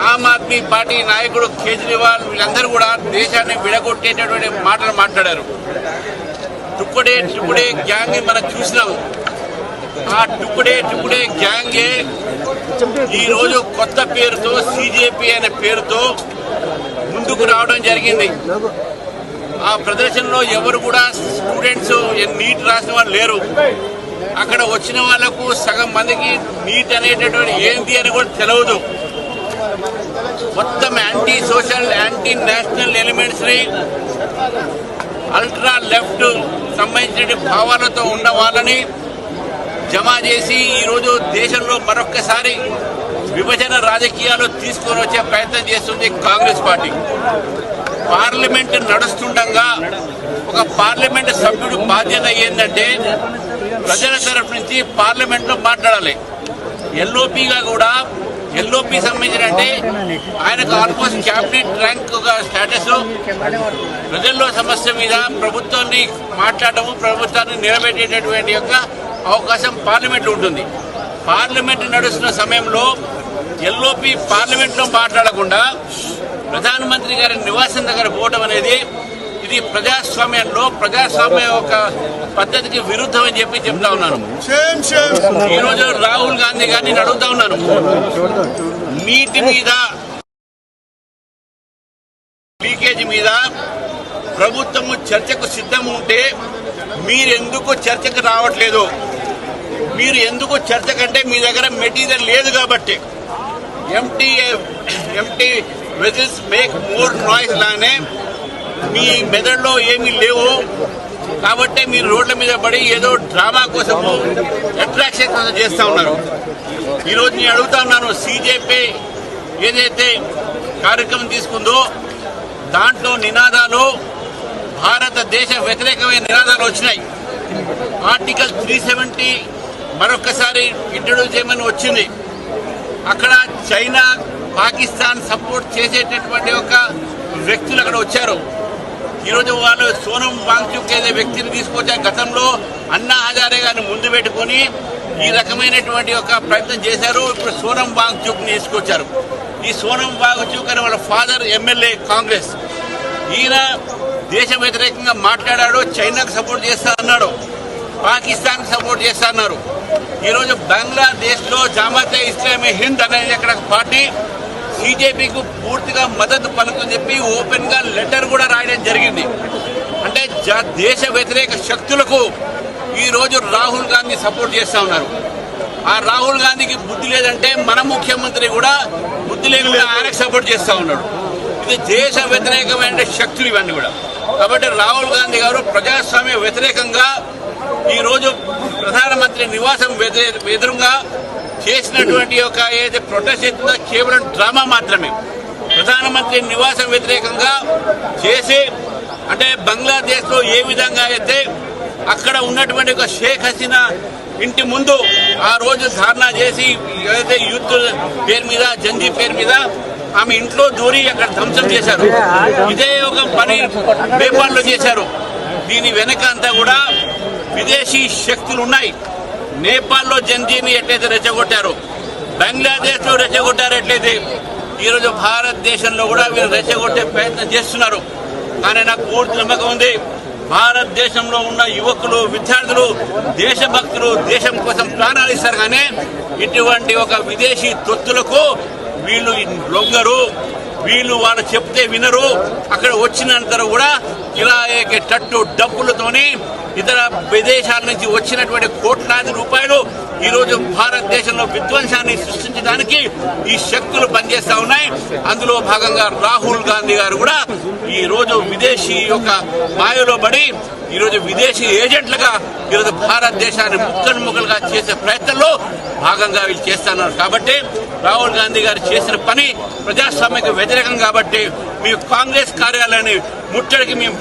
Aam Aadmi party నాయకుడు కేజ్రీవాల్ వీళ్ళందరూ కూడా దేశాన్ని విడగొట్టేటటువంటి మాటలు మాట్లాడారు. టుకుడే టుకుడే గ్యాంగ్ మనం చూసినాం. ఆ టుకుడే టుకుడే గ్యాంగే ఈ రోజు కొత్త పేరుతో సిజేపీ అనే పేరుతో ముందుకు రావడం జరిగింది. ఆ ప్రదర్శనలో ఎవరు కూడా స్టూడెంట్స్ నీట్ రాసిన వాళ్ళు లేరు. అక్కడ వచ్చిన వాళ్లకు సగం మందికి నీట్ అనేటటువంటి ఏంటి అని కూడా తెలియదు. మొత్తం anti social anti national elements ని అల్ట్రా లెఫ్ట్ సంబంధించిన భావాలతో ఉన్న వాళ్ళని జమ చేసి ఈరోజు దేశంలో మరొక్కసారి విభజన రాజకీయాలు తీసుకొని వచ్చే ప్రయత్నం చేస్తుంది కాంగ్రెస్ పార్టీ. పార్లమెంట్ నడుస్తుండగా ఒక పార్లమెంట్ సభ్యుడు బాధ్యత ఏంటంటే ప్రజల తరఫు నుంచి పార్లమెంట్లో మాట్లాడాలి. ఎల్ఓపిగా కూడా ఎల్ఓపి సంబంధించిన అంటే ఆయనకు ఆల్మోస్ట్ క్యాబినెట్ ర్యాంక్ స్టేటస్ ప్రజల్లో సమస్య మీద ప్రభుత్వాన్ని మాట్లాడటము ప్రభుత్వాన్ని నిలబెట్టేటటువంటి యొక్క అవకాశం పార్లమెంట్లో ఉంటుంది. పార్లమెంట్ నడుస్తున్న సమయంలో ఎల్ఓపి పార్లమెంట్లో మాట్లాడకుండా ప్రధానమంత్రి గారి నివాసం దగ్గర పోవడం అనేది ఇది ప్రజాస్వామ్యంలో ప్రజాస్వామ్య ఒక పద్ధతికి విరుద్ధం అని చెప్పి చెప్తా ఉన్నాను. ఈ రోజు రాహుల్ గాంధీ గారిని అడుగుతా ఉన్నాను, నీటి మీద లీకేజ్ మీద ప్రభుత్వము చర్చకు సిద్ధం ఉంటే మీరెందుకు చర్చకు రావట్లేదు? మీరు ఎందుకు చర్చ కంటే మీ దగ్గర మెటీరియల్ లేదు కాబట్టి empty vessels make more noise లానే మీ మెదడులో ఏమీ లేవు కాబట్టి మీరు రోడ్ల మీద పడి ఏదో డ్రామా కోసము అట్రాక్షన్ కోసం చేస్తా ఉన్నారు. ఈరోజు నేను అడుగుతా ఉన్నాను, సిజేపీ ఏదైతే కార్యక్రమం తీసుకుందో దాంట్లో నినాదాలు భారతదేశ వ్యతిరేకమైన నినాదాలు వచ్చినాయి. ఆర్టికల్ 370 మరొకసారి ఇంట్రడ్యూస్ చేయమని వచ్చింది. అక్కడ చైనా పాకిస్తాన్ సపోర్ట్ చేసేటటువంటి ఒక వ్యక్తులు అక్కడ వచ్చారు. ఈరోజు వాళ్ళు సోనం వాంగ్చుక్ అనే వ్యక్తిని తీసుకొచ్చారు. గతంలో అన్నా హజారే గారిని ముందు పెట్టుకుని ఈ రకమైనటువంటి ఒక ప్రయత్నం చేశారు. ఇప్పుడు సోనం వాంగ్చుక్ ని తీసుకొచ్చారు. ఈ సోనం వాంగ్చుక్ అనే వాళ్ళ ఫాదర్ ఎమ్మెల్యే కాంగ్రెస్, ఈయన దేశ వ్యతిరేకంగా మాట్లాడాడు. చైనాకు సపోర్ట్ చేస్తా అన్నాడు, పాకిస్తాన్ కు సపోర్ట్ చేస్తా అన్నారు. ఈరోజు బంగ్లాదేశ్ లో జమాతే ఇస్లామీ హింద్ అనేది అక్కడ పార్టీ సిజేపీకు పూర్తిగా మద్దతు పలుకుని చెప్పి ఓపెన్ గా లెటర్ కూడా రాయడం జరిగింది. అంటే దేశ వ్యతిరేక శక్తులకు ఈ రోజు రాహుల్ గాంధీ సపోర్ట్ చేస్తా ఉన్నారు. ఆ రాహుల్ గాంధీకి బుద్ధి లేదంటే మన ముఖ్యమంత్రి కూడా బుద్ధి లేకుండా ఆయనకు సపోర్ట్ చేస్తా ఉన్నాడు. ఇది దేశ వ్యతిరేకమైన శక్తులు ఇవన్నీ కూడా. కాబట్టి రాహుల్ గాంధీ గారు ప్రజాస్వామ్య వ్యతిరేకంగా ఈ రోజు ప్రధానమంత్రి నివాసం ఎదురుగా చేసినటువంటి ఒక ఏదైతే ప్రొటెస్ట్ చేస్తుందో కేవలం డ్రామా మాత్రమే. ప్రధానమంత్రి నివాసం వ్యతిరేకంగా చేసి అంటే బంగ్లాదేశ్ లో ఏ విధంగా అయితే అక్కడ ఉన్నటువంటి ఒక షేక్ హసీనా ఇంటి ముందు ఆ రోజు ధారణా చేసి ఏదైతే యూత్ పేరు మీద జంజీ పేరు మీద ఆమె ఇంట్లో దూరి అక్కడ ధ్వంసం చేశారు. ఇదే ఒక పని నేపాల్లో చేశారు. దీని వెనక అంతా కూడా విదేశీ శక్తులు ఉన్నాయి. నేపాల్లో జంజీని ఎట్లయితే రెచ్చగొట్టారో, బంగ్లాదేశ్ లో రెచ్చగొట్టారు, ఎట్లయితే ఈరోజు భారతదేశంలో కూడా వీళ్ళు రెచ్చగొట్టే ప్రయత్నం చేస్తున్నారు. కానీ నాకు పూర్తి నమ్మకం ఉంది, భారతదేశంలో ఉన్న యువకులు విద్యార్థులు దేశభక్తులు దేశం కోసం ప్రాణాలు ఇస్తారు. కానీ ఇటువంటి ఒక విదేశీ తొత్తులకు వీళ్ళు లొంగరు, వీళ్ళు వాళ్ళు చెప్తే వినరు. అక్కడ వచ్చినంత కూడా ఇలా టట్టు డబ్బులతోని ఇతర విదేశాల నుంచి వచ్చినటువంటి కోట్లాది రూపాయలు ఈరోజు భారతదేశంలో విధ్వంసాన్ని సృష్టించడానికి ఈ శక్తులు పనిచేస్తా ఉన్నాయి. అందులో భాగంగా రాహుల్ గాంధీ గారు కూడా ఈ రోజు విదేశీ యొక్క మాయలో పడి ఈరోజు విదేశీ ఏజెంట్లుగా ఈరోజు భారతదేశాన్ని ముక్కలుగా చేసే ప్రయత్నంలో భాగంగా వీళ్ళు చేస్తున్నారు. కాబట్టి రాహుల్ గాంధీ గారు చేసిన పని ప్రజాస్వామ్యకు వ్యతిరేకం. కాబట్టి మీ కాంగ్రెస్ కార్యాలయాన్ని ముట్టడికి మేము